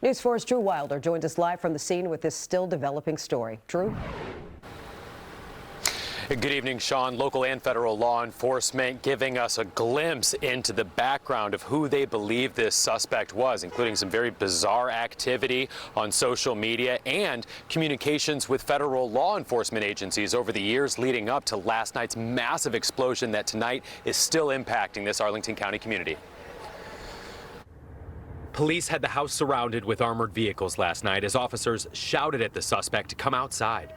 News 4's Drew Wilder joins us live from the scene with this still developing story. Drew? Good evening, Sean. Local and federal law enforcement giving us a glimpse into the background of who they believe this suspect was, including some very bizarre activity on social media and communications with federal law enforcement agencies over the years leading up to last night's massive explosion that tonight is still impacting this Arlington County community. Police had the house surrounded with armored vehicles last night as officers shouted at the suspect to come outside.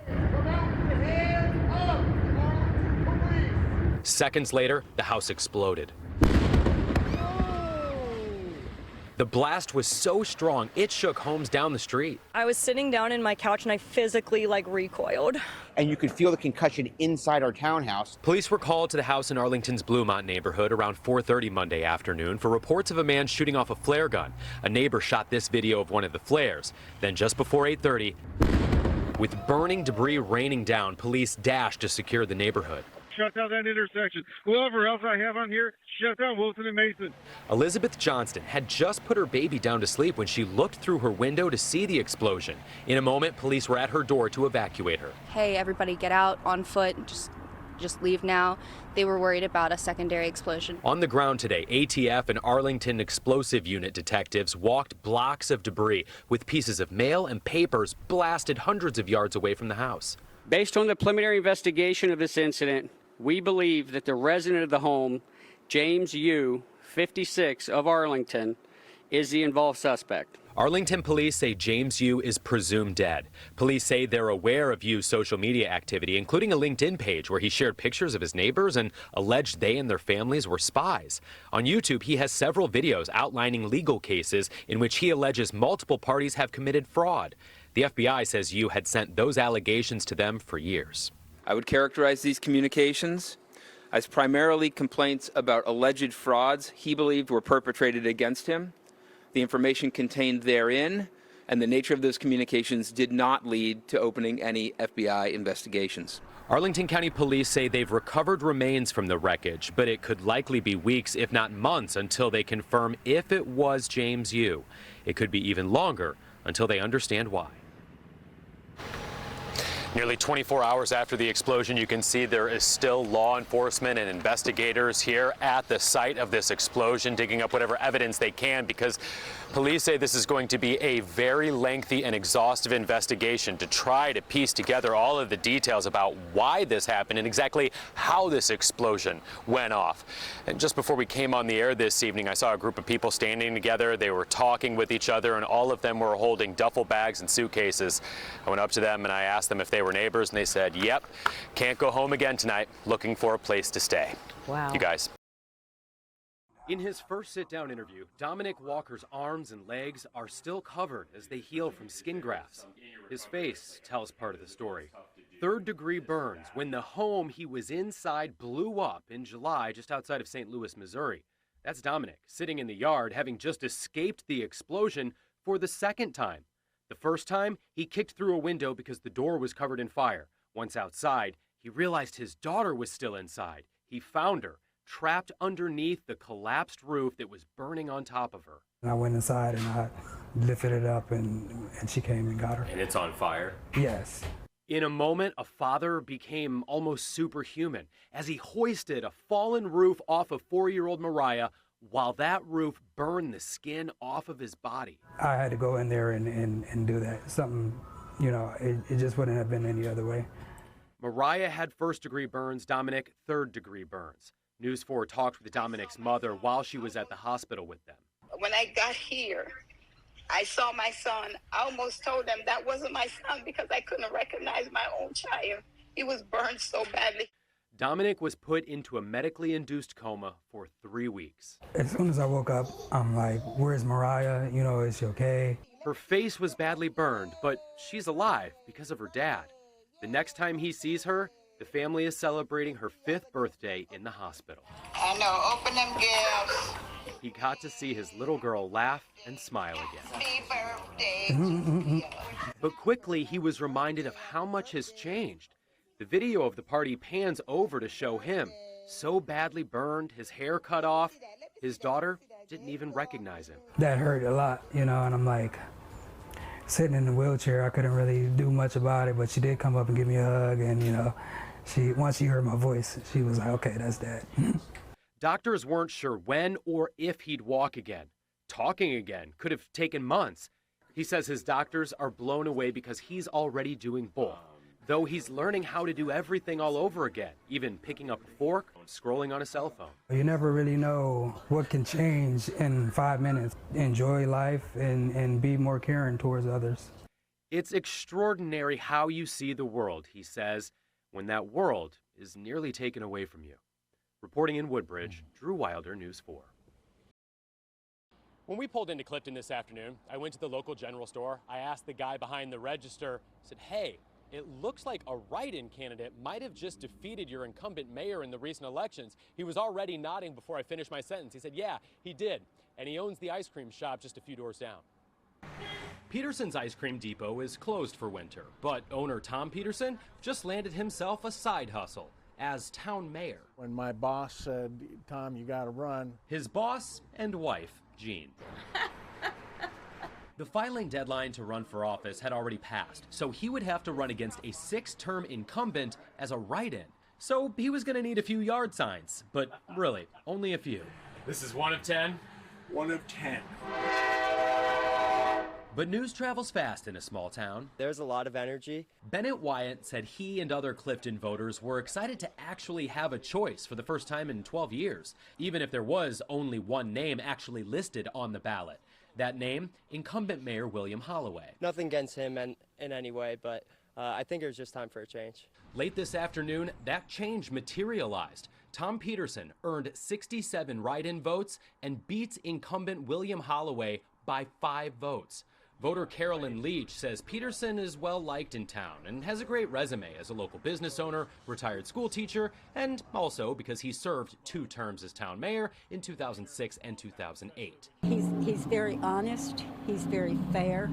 Seconds later, the house exploded. The blast was so strong, it shook homes down the street. I was sitting down in my couch and I physically recoiled. And you could feel the concussion inside our townhouse. Police were called to the house in Arlington's Bluemont neighborhood around 4:30 Monday afternoon for reports of a man shooting off a flare gun. A neighbor shot this video of one of the flares. Then just before 8:30, with burning debris raining down, police dashed to secure the neighborhood. Shut down that intersection. Whoever else I have on here, shut down Wilson and Mason. Elizabeth Johnston had just put her baby down to sleep when she looked through her window to see the explosion. In a moment, police were at her door to evacuate her. Hey, everybody get out on foot, just leave now. They were worried about a secondary explosion. On the ground today, ATF and Arlington Explosive Unit detectives walked blocks of debris with pieces of mail and papers blasted hundreds of yards away from the house. Based on the preliminary investigation of this incident, we believe that the resident of the home, James Yu, 56, of Arlington, is the involved suspect. Arlington police say James Yu is presumed dead. Police say they're aware of Yu's social media activity, including a LinkedIn page where he shared pictures of his neighbors and alleged they and their families were spies. On YouTube, he has several videos outlining legal cases in which he alleges multiple parties have committed fraud. The FBI says Yu had sent those allegations to them for years. I would characterize these communications as primarily complaints about alleged frauds he believed were perpetrated against him. The information contained therein and the nature of those communications did not lead to opening any FBI investigations. Arlington County Police say they've recovered remains from the wreckage, but it could likely be weeks, if not months, until they confirm if it was James Yu. It could be even longer until they understand why. Nearly 24 hours after the explosion, you can see there is still law enforcement and investigators here at the site of this explosion, digging up whatever evidence they can, because police say this is going to be a very lengthy and exhaustive investigation to try to piece together all of the details about why this happened and exactly how this explosion went off. And just before we came on the air this evening, I saw a group of people standing together. They were talking with each other, and all of them were holding duffel bags and suitcases. I went up to them and I asked them if they were neighbors, and they said, yep, can't go home again tonight, looking for a place to stay. Wow. You guys. In his first sit-down interview, Dominic Walker's arms and legs are still covered as they heal from skin grafts. His face tells part of the story. Third-degree burns when the home he was inside blew up in July just outside of St. Louis, Missouri. That's Dominic, sitting in the yard, having just escaped the explosion for the second time. The first time, he kicked through a window because the door was covered in fire. Once outside, he realized his daughter was still inside. He found her, trapped underneath the collapsed roof that was burning on top of her. I went inside and I lifted it up and she came and got her. And it's on fire? Yes. In a moment, a father became almost superhuman as he hoisted a fallen roof off of 4-year-old Mariah while that roof burned the skin off of his body. I had to go in there and do that. Something, you know, it just wouldn't have been any other way. Mariah had first-degree burns, Dominic third-degree burns. News 4 talked with Dominic's mother while she was at the hospital with them. When I got here, I saw my son. I almost told them that wasn't my son because I couldn't recognize my own child. He was burned so badly. Dominic was put into a medically induced coma for 3 weeks. As soon as I woke up, I'm like, where's Mariah? You know, is she okay? Her face was badly burned, but she's alive because of her dad. The next time he sees her, the family is celebrating her 5th birthday in the hospital. I know, open them gifts. He got to see his little girl laugh and smile again. Happy birthday. But quickly, he was reminded of how much has changed. The video of the party pans over to show him, so badly burned, his hair cut off. His daughter didn't even recognize him. That hurt a lot, you know, and I'm like, sitting in the wheelchair, I couldn't really do much about it, but she did come up and give me a hug, and once she heard my voice, she was like, okay, that's Dad. Doctors weren't sure when or if he'd walk again. Talking again could have taken months. He says his doctors are blown away because he's already doing both, though he's learning how to do everything all over again, even picking up a fork and scrolling on a cell phone. You never really know what can change in 5 minutes. Enjoy life and be more caring towards others. It's extraordinary how you see the world, he says, when that world is nearly taken away from you. Reporting in Woodbridge, Drew Wilder, News 4. When we pulled into Clifton this afternoon, I went to the local general store. I asked the guy behind the register, said, hey, it looks like a write-in candidate might have just defeated your incumbent mayor in the recent elections. He was already nodding before I finished my sentence. He said, yeah, he did. And he owns the ice cream shop just a few doors down. Peterson's Ice Cream Depot is closed for winter, but owner Tom Peterson just landed himself a side hustle as town mayor. When my boss said, Tom, you got to run. His boss and wife, Jean. The filing deadline to run for office had already passed, so he would have to run against a 6-term incumbent as a write-in. So he was going to need a few yard signs, but really, only a few. This is 1 of 10? 1 of 10. But news travels fast in a small town. There's a lot of energy. Bennett Wyatt said he and other Clifton voters were excited to actually have a choice for the first time in 12 years, even if there was only one name actually listed on the ballot. That name, incumbent Mayor William Holloway. Nothing against him in any way, but I think it was just time for a change. Late this afternoon, that change materialized. Tom Peterson earned 67 write-in votes and beats incumbent William Holloway by 5 votes. Voter Carolyn Leach says Peterson is well liked in town and has a great resume as a local business owner, retired school teacher, and also because he served 2 terms as town mayor in 2006 and 2008. He's very honest, he's very fair.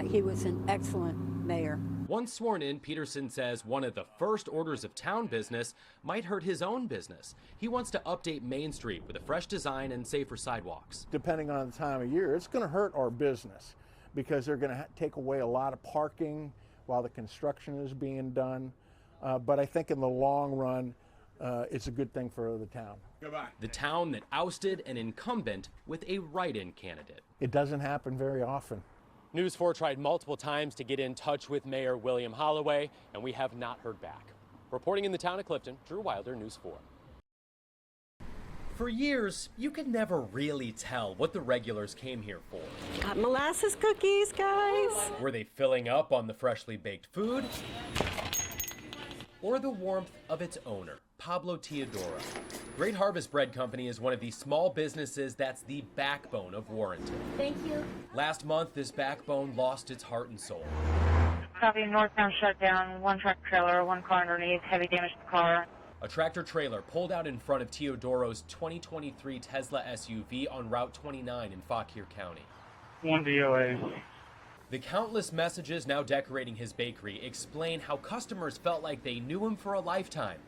He was an excellent mayor. Once sworn in, Peterson says one of the first orders of town business might hurt his own business. He wants to update Main Street with a fresh design and safer sidewalks. Depending on the time of year, it's going to hurt our business because they're going to take away a lot of parking while the construction is being done. But I think in the long run, it's a good thing for the town. Goodbye. The town that ousted an incumbent with a write-in candidate. It doesn't happen very often. News 4 tried multiple times to get in touch with Mayor William Holloway, and we have not heard back. Reporting in the town of Clifton, Drew Wilder, News 4. For years, you could never really tell what the regulars came here for. Got molasses cookies, guys. Were they filling up on the freshly baked food? Or the warmth of its owner, Pablo Teodoro? Great Harvest Bread Company is one of the small businesses that's the backbone of Warrenton. Thank you. Last month, this backbone lost its heart and soul. Copy, northbound shut down, 1 truck trailer, 1 car underneath, heavy damage to the car. A tractor trailer pulled out in front of Teodoro's 2023 Tesla SUV on Route 29 in Fauquier County. 1 DOA. The countless messages now decorating his bakery explain how customers felt like they knew him for a lifetime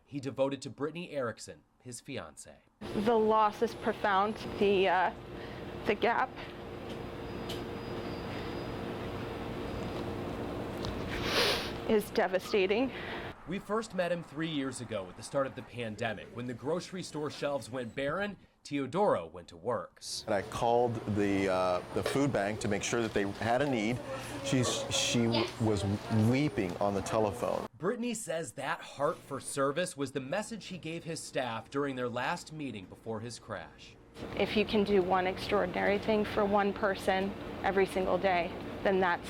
he devoted to Brittany Erickson, his fiancée. The loss is profound. The gap is devastating. We first met him 3 years ago at the start of the pandemic when the grocery store shelves went barren. Teodoro went to work. And I called the food bank to make sure that they had a need. She was weeping on the telephone. Brittany says that heart for service was the message he gave his staff during their last meeting before his crash. If you can do one extraordinary thing for one person every single day, then that's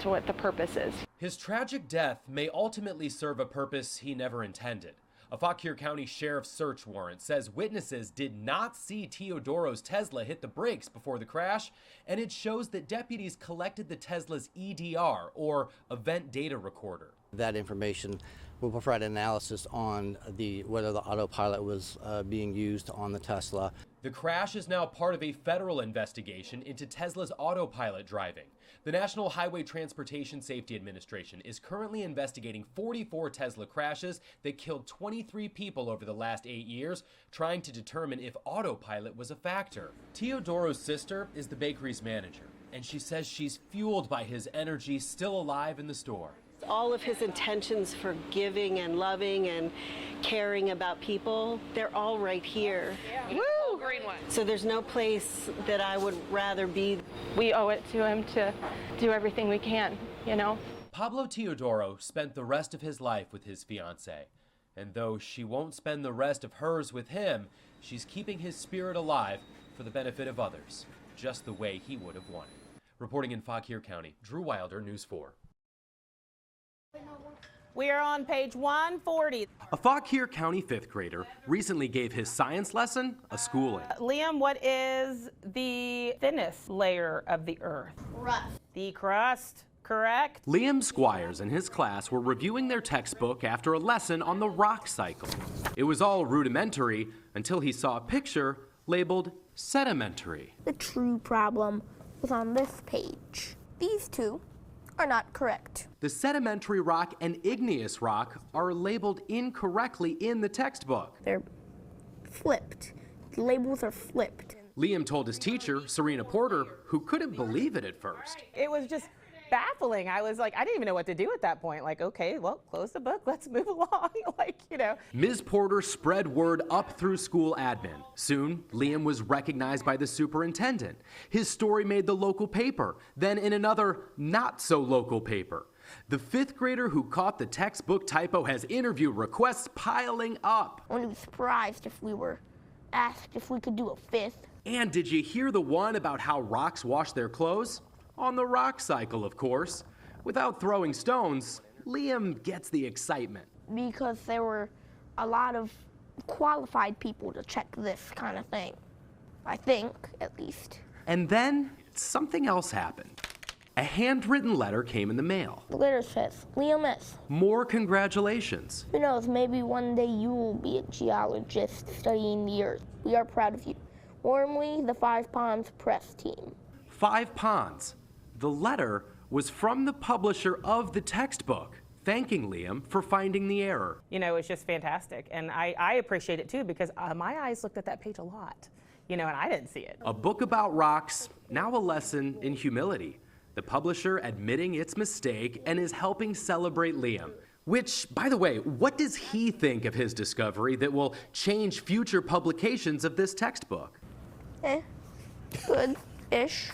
what the purpose is. His tragic death may ultimately serve a purpose he never intended. A Fauquier County Sheriff's search warrant says witnesses did not see Teodoro's Tesla hit the brakes before the crash, and it shows that deputies collected the Tesla's EDR, or Event Data Recorder. That information will provide analysis on whether the autopilot was being used on the Tesla. The crash is now part of a federal investigation into Tesla's autopilot driving. The National Highway Transportation Safety Administration is currently investigating 44 Tesla crashes that killed 23 people over the last 8 years, trying to determine if autopilot was a factor. Teodoro's sister is the bakery's manager, and she says she's fueled by his energy still alive in the store. All of his intentions for giving and loving and caring about people, they're all right here. Yeah. Woo! Green one. So there's no place that I would rather be. We owe it to him to do everything we can, you know? Pablo Teodoro spent the rest of his life with his fiancée. And though she won't spend the rest of hers with him, she's keeping his spirit alive for the benefit of others, just the way he would have wanted. Reporting in Fauquier County, Drew Wilder, News 4. We are on page 140. A Fauquier County 5th grader recently gave his science lesson a schooling. Liam, what is the thinnest layer of the earth? Crust. The crust, correct? Liam Squires and his class were reviewing their textbook after a lesson on the rock cycle. It was all rudimentary until he saw a picture labeled sedimentary. The true problem was on this page. These two are not correct. The sedimentary rock and igneous rock are labeled incorrectly in the textbook. They're flipped. The labels are flipped. Liam told his teacher, Serena Porter, who couldn't believe it at first. It was just baffling. I was like, I didn't even know what to do at that point. Like, okay, well, close the book, let's move along. Like, you know. Ms. Porter spread word up through school admin. Soon, Liam was recognized by the superintendent. His story made the local paper, then in another not-so-local paper. The 5th grader who caught the textbook typo has interview requests piling up. I wouldn't be surprised if we were asked if we could do a 5th. And did you hear the one about how rocks wash their clothes? On the rock cycle, of course. Without throwing stones, Liam gets the excitement. Because there were a lot of qualified people to check this kind of thing. I think, at least. And then something else happened. A handwritten letter came in the mail. The letter says, Liam S. More congratulations. Who knows, maybe one day you will be a geologist studying the Earth. We are proud of you. Warmly, the 5 Ponds Press Team. 5 Ponds. The letter was from the publisher of the textbook, thanking Liam for finding the error. You know, it's just fantastic. And I appreciate it too, because my eyes looked at that page a lot, you know, and I didn't see it. A book about rocks, now a lesson in humility. The publisher admitting its mistake and is helping celebrate Liam. Which, by the way, what does he think of his discovery that will change future publications of this textbook? Good-ish.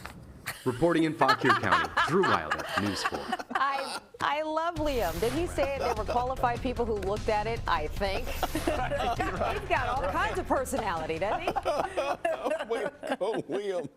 Reporting in Fauquier County, Drew Wilder, News 4. I love Liam. Did he say there were qualified people who looked at it? I think. He's got all kinds of personality, doesn't he? Way to go, Liam.